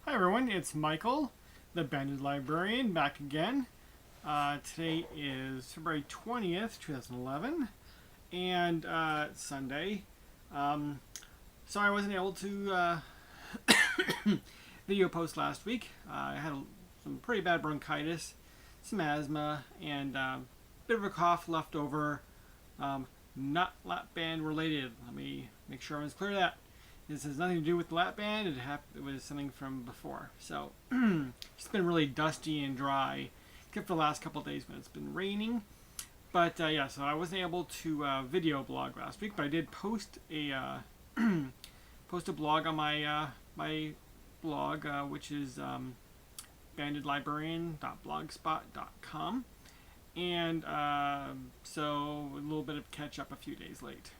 Hi everyone, it's Michael, the Banded Librarian, back again. Today is February 20th, 2011, and it's Sunday. Sorry I wasn't able to video post last week. I had some pretty bad bronchitis, some asthma, and a bit of a cough left over. Not lap band related. Let me make sure everyone's clear of that. This has nothing to do with the lap band. It was something from before. So it's been really dusty and dry, except for the last couple of days when it's been raining. But yeah, so I wasn't able to video blog last week, but I did post a post a blog on my my blog, which is bandedlibrarian.blogspot.com, and so a little bit of catch up a few days late.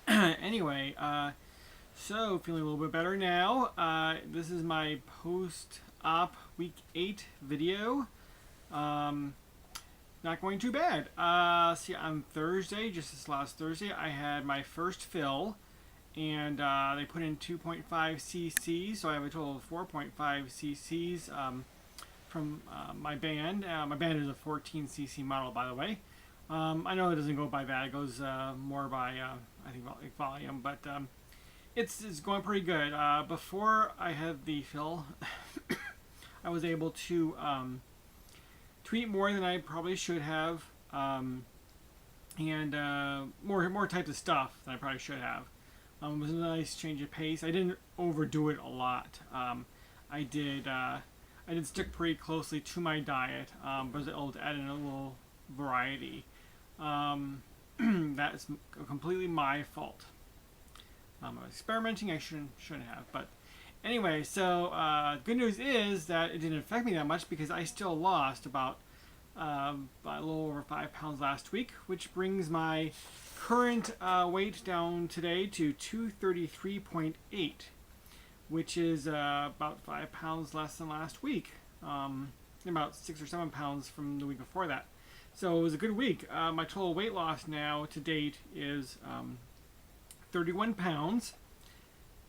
Anyway. So, feeling a little bit better now. This is my post-op week 8 video. Not going too bad. See, on Thursday, just this last Thursday, I had my first fill, and they put in 2.5 cc's, so I have a total of 4.5 cc's from my band. My band is a 14 cc model, by the way. I know it doesn't go by that. It goes more by, I think, volume, but it's going pretty good. Before I had the fill, I was able to eat more than I probably should have, and more types of stuff than I probably should have. It was a nice change of pace. I didn't overdo it a lot. I did stick pretty closly to my diet, but I was able to add in a little variety. That is completely my fault. I was experimenting. I shouldn't have, but anyway. So good news is that it didn't affect me that much because I still lost about a little over 5 pounds last week, which brings my current weight down today to 233.8, which is about 5 pounds less than last week, about 6 or 7 pounds from the week before that. So it was a good week. My total weight loss now to date is 31 pounds.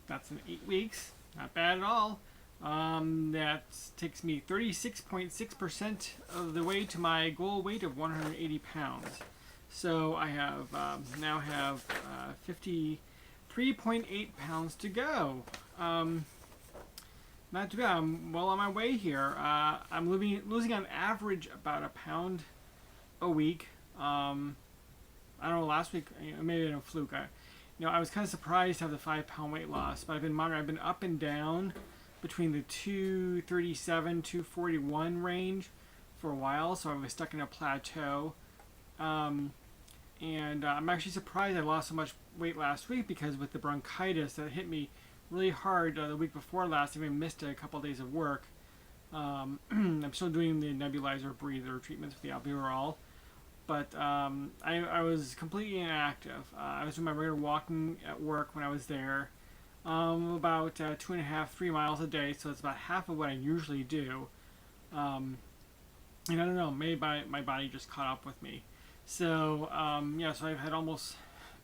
That's in 8 weeks. Not bad at all. That takes me 36.6% of the way to my goal weight of 180 pounds. So I have now have 53.8 pounds to go. Not too bad. I'm well on my way here. I'm losing on average about a pound a week. I don't know, last week, maybe a fluke. I was kind of surprised to have the 5 pound weight loss, but I've been monitoring. I've been up and down between the 237, 241 range for a while, so I was stuck in a plateau. And I'm actually surprised I lost so much weight last week because with the bronchitis that hit me really hard the week before last, I even missed a couple of days of work. I'm still doing the nebulizer breather treatments with the albuterol. But I was completely inactive. I was doing my regular walking at work when I was there, about 2.5, 3 miles a day, so it's about half of what I usually do. And I don't know, maybe my body just caught up with me. So, yeah, so I've had almost,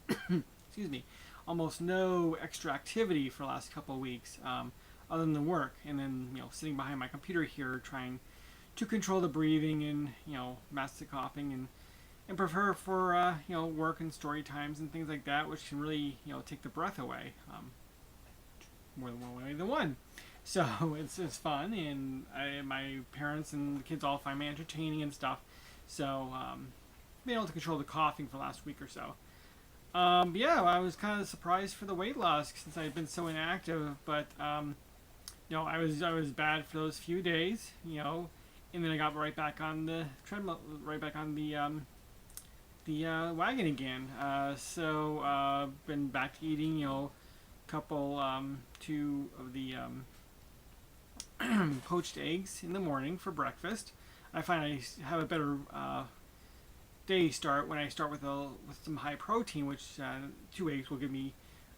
excuse me, almost no extra activity for the last couple of weeks, other than the work, and then, sitting behind my computer here trying to control the breathing and, mask the coughing and prefer for work and story times and things like that, which can really take the breath away, more than one way than one. So it's fun, and my parents and the kids all find me entertaining and stuff. So being able to control the coughing for the last week or so. But yeah, I was kind of surprised for the weight loss since I had been so inactive. But I was bad for those few days, and then I got right back on the treadmill, right back on the wagon again. So been back to eating, couple 2 of the poached eggs in the morning for breakfast. I find I have a better day start when I start with some high protein, which 2 eggs will give me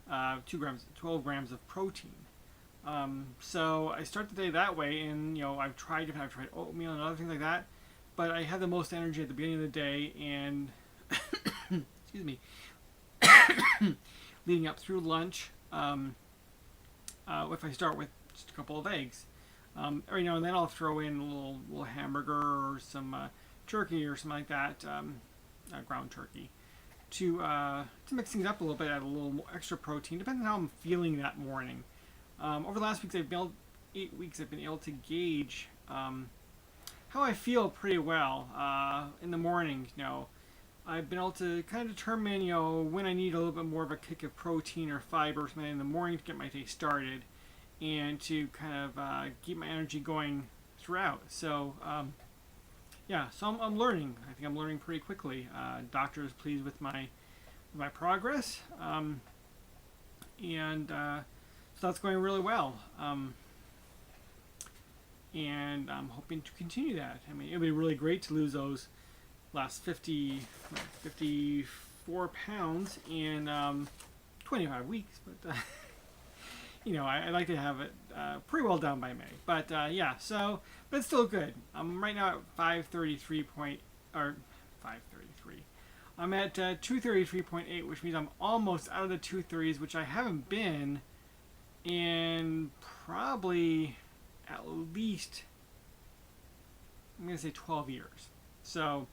12 grams of protein. So I start the day that way, and I've tried oatmeal and other things like that, but I have the most energy at the beginning of the day, and excuse me, leading up through lunch. If I start with just a couple of eggs. Every now and then I'll throw in a little hamburger or some turkey or something like that, ground turkey, to mix things up a little bit, add a little more extra protein, depending on how I'm feeling that morning. Over the last 8 weeks, I've been able to gauge how I feel pretty well in the morning. I've been able to kind of determine, when I need a little bit more of a kick of protein or fiber or something in the morning to get my day started, and to kind of keep my energy going throughout. So, so I'm learning. I think I'm learning pretty quickly. Doctor is pleased with my progress, and so that's going really well. And I'm hoping to continue that. I mean, it would be really great to lose those last 54 pounds in 25 weeks, but I'd like to have it pretty well done by May. But but it's still good. I'm right now at 533. I'm at 233.8, which means I'm almost out of the 230s, which I haven't been in probably at least, I'm going to say 12 years. So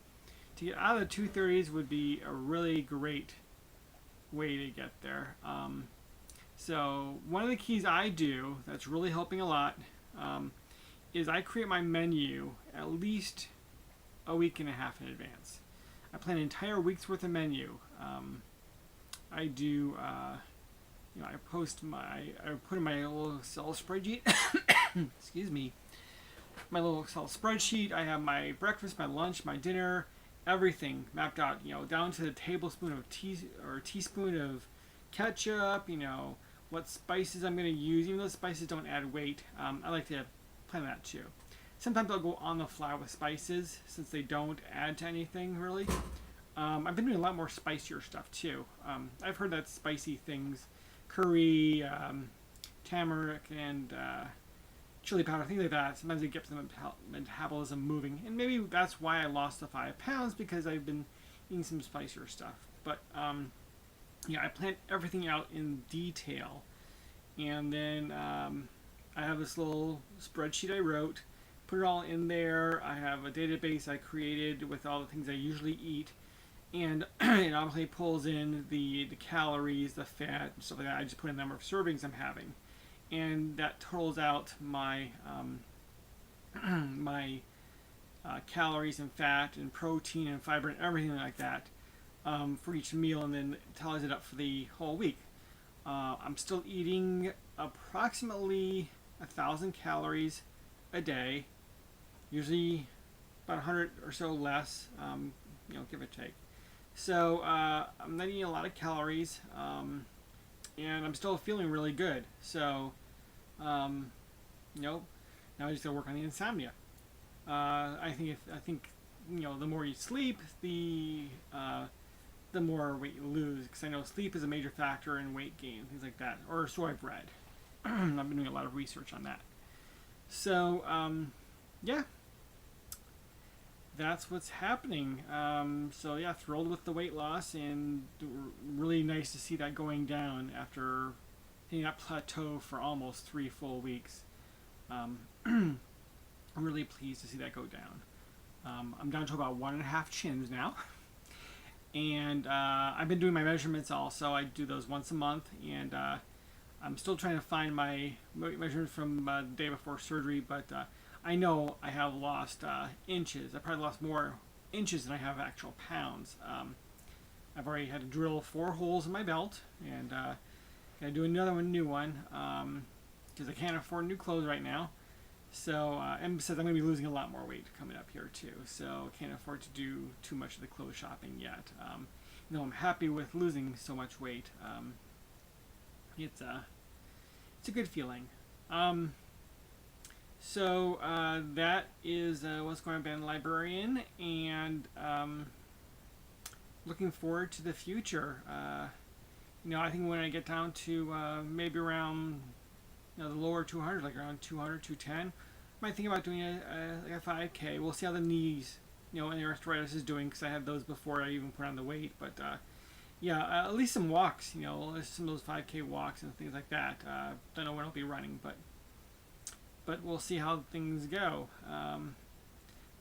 to get out of the 230s would be a really great way to get there. So one of the keys I do that's really helping a lot is I create my menu at least a week and a half in advance. I plan an entire week's worth of menu. I do, I put in my little Excel spreadsheet. Excuse me. My little Excel spreadsheet. I have my breakfast, my lunch, my dinner, everything mapped out. Down to the tablespoon of teaspoon of ketchup. What spices I'm going to use. Even though spices don't add weight, I like to plan that too. Sometimes I'll go on the fly with spices since they don't add to anything really. I've been doing a lot more spicier stuff too. I've heard that spicy things, curry, turmeric, and chili powder, things like that, sometimes it gets the metabolism moving. And maybe that's why I lost the 5 pounds, because I've been eating some spicier stuff. But I plan everything out in detail. And then I have this little spreadsheet I wrote, put it all in there. I have a database I created with all the things I usually eat. And it obviously pulls in the calories, the fat, and stuff like that. I just put in the number of servings I'm having. And that totals out my calories and fat and protein and fiber and everything like that for each meal, and then tallies it up for the whole week. I'm still eating approximately 1,000 calories a day, usually about 100 or so less, give or take. So I'm not eating a lot of calories, and I'm still feeling really good. So, now I just gotta work on the insomnia. I think the more you sleep, the more weight you lose. Because I know sleep is a major factor in weight gain, things like that. Or so I've read. I've been doing a lot of research on that. So, that's what's happening. Thrilled with the weight loss, and really nice to see that going down after hitting that plateau for almost 3 full weeks. I'm really pleased to see that go down. I'm down to about 1.5 chins now. And I've been doing my measurements also. I do those once a month, and I'm still trying to find my measurements from the day before surgery, but I know I have lost inches. I probably lost more inches than I have actual pounds. I've already had to drill 4 holes in my belt, and gotta do another new one because I can't afford new clothes right now. So, and besides, I'm going to be losing a lot more weight coming up here too. So, I can't afford to do too much of the clothes shopping yet. I'm happy with losing so much weight. It's a good feeling. That is what's going on Banded Librarian, and looking forward to the future. I think when I get down to maybe around the lower 200, like around 200, 210, I might think about doing a 5K. We'll see how the knees, and the arthritis is doing, because I had those before I even put on the weight. But at least some walks, some of those 5K walks and things like that. Don't know when I'll be running, but but we'll see how things go.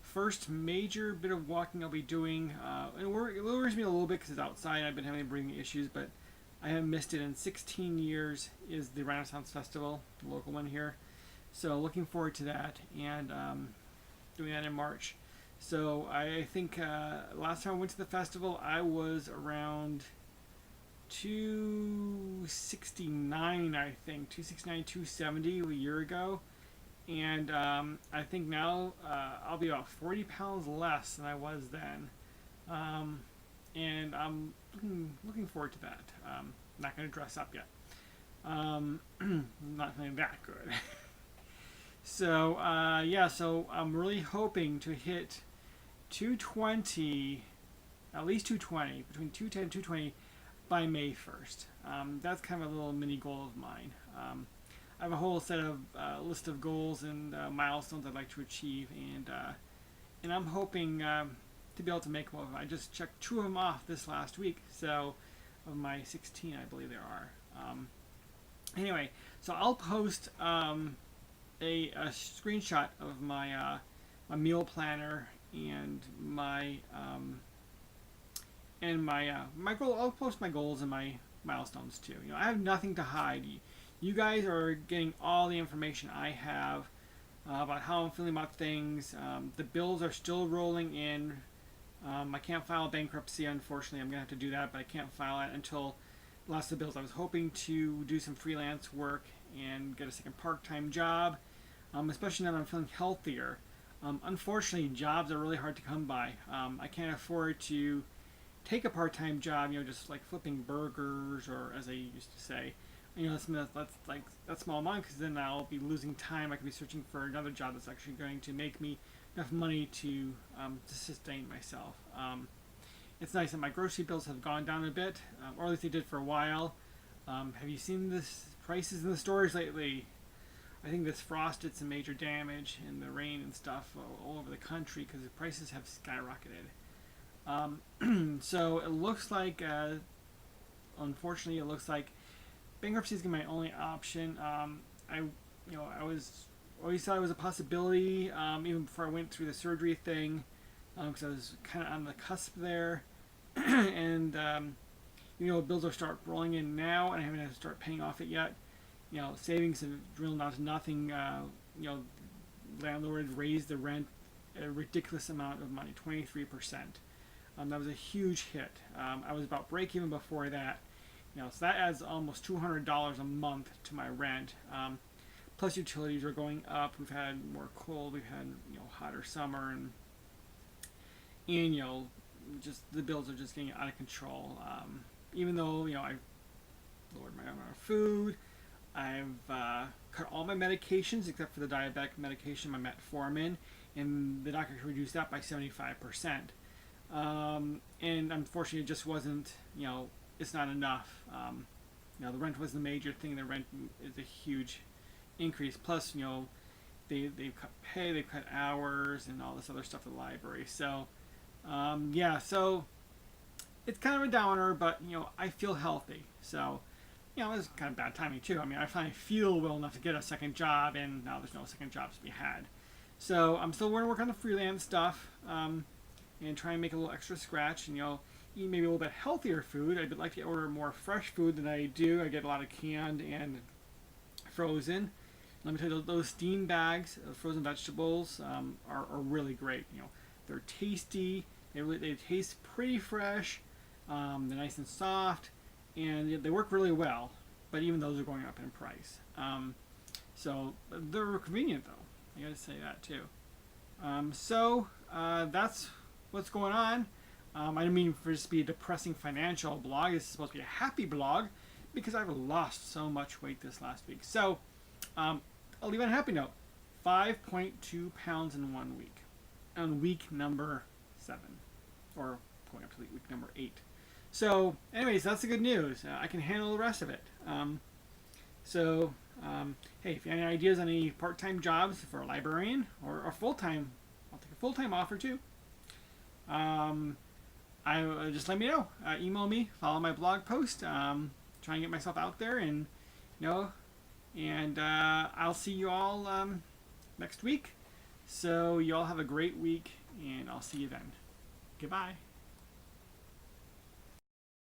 First major bit of walking I'll be doing, and it worries me a little bit because it's outside. I've been having breathing issues, but I haven't missed it in 16 years, is the Renaissance Festival, the local one here. So looking forward to that, and doing that in March. So I think last time I went to the festival, I was around 269, I think, 269, 270 a year ago. And I think now I'll be about 40 pounds less than I was then. And I'm looking forward to that. Not going to dress up yet. Not feeling that good. So, yeah, so I'm really hoping to hit 220, at least 220, between 210 and 220 by May 1st. That's kind of a little mini goal of mine. I have a whole set of list of goals and milestones I'd like to achieve, and I'm hoping to be able to make them. I just checked 2 of them off this last week, so of my 16, I believe there are. Anyway, so I'll post a screenshot of my my meal planner and my my goal. I'll post my goals and my milestones too. You know, I have nothing to hide. You guys are getting all the information I have about how I'm feeling about things. The bills are still rolling in. I can't file bankruptcy, unfortunately. I'm going to have to do that, but I can't file it until the last of the bills. I was hoping to do some freelance work and get a second part-time job, especially now that I'm feeling healthier. Unfortunately, jobs are really hard to come by. I can't afford to take a part-time job, you know, just like flipping burgers, or as I used to say, you know, that's like that small amount, because then I'll be losing time. I could be searching for another job that's actually going to make me enough money to sustain myself. It's nice that my grocery bills have gone down a bit, or at least they did for a while. Have you seen the prices in the stores lately? I think this frost did some major damage, and the rain and stuff all over the country, because the prices have skyrocketed. So it looks like, unfortunately, it looks like bankruptcy is my only option. I always thought it was a possibility, even before I went through the surgery thing, because I was kind of on the cusp there, and you know, bills are start rolling in now, and I haven't had to start paying off it yet. You know, savings have drilled down to nothing. You know, landlord raised the rent a ridiculous amount of money, 23%. That was a huge hit. I was about break even before that. You know, so that adds almost $200 a month to my rent. Plus utilities are going up. We've had more cold. We've had, you know, hotter summer, and you know, just the bills are just getting out of control. Even though, you know, I've lowered my amount of food, I've cut all my medications except for the diabetic medication, my metformin, and the doctor reduced that by 75%. And unfortunately, it just wasn't, you know, it's not enough. You know, the rent was the major thing. The rent is a huge increase. Plus, you know, they've cut pay, they've cut hours, and all this other stuff at the library. So, yeah, so it's kind of a downer, but, you know, I feel healthy. So, you know, it's kind of bad timing too. I mean, I finally feel well enough to get a second job, and now there's no second jobs to be had. So I'm still going to work on the freelance stuff, and try and make a little extra scratch, and, you know, eat maybe a little bit healthier food. I'd like to order more fresh food than I do. I get a lot of canned and frozen. Let me tell you, those steam bags of frozen vegetables are really great. You know, they're tasty. They taste pretty fresh. They're nice and soft, and they work really well. But even those are going up in price. So they're convenient, though. I gotta say that too. So that's what's going on. I didn't mean for this to be a depressing financial blog. This is supposed to be a happy blog, because I've lost so much weight this last week. So I'll leave on a happy note. 5.2 pounds in 1 week. On week number 7. Or going up to week number 8. So anyways, that's the good news. I can handle the rest of it. Hey, if you have any ideas on any part-time jobs for a librarian, or full-time, I'll take a full-time offer too. Just let me know. Email me, follow my blog post. Try and get myself out there, and, you know, and I'll see you all next week. So you all have a great week, and I'll see you then. Goodbye.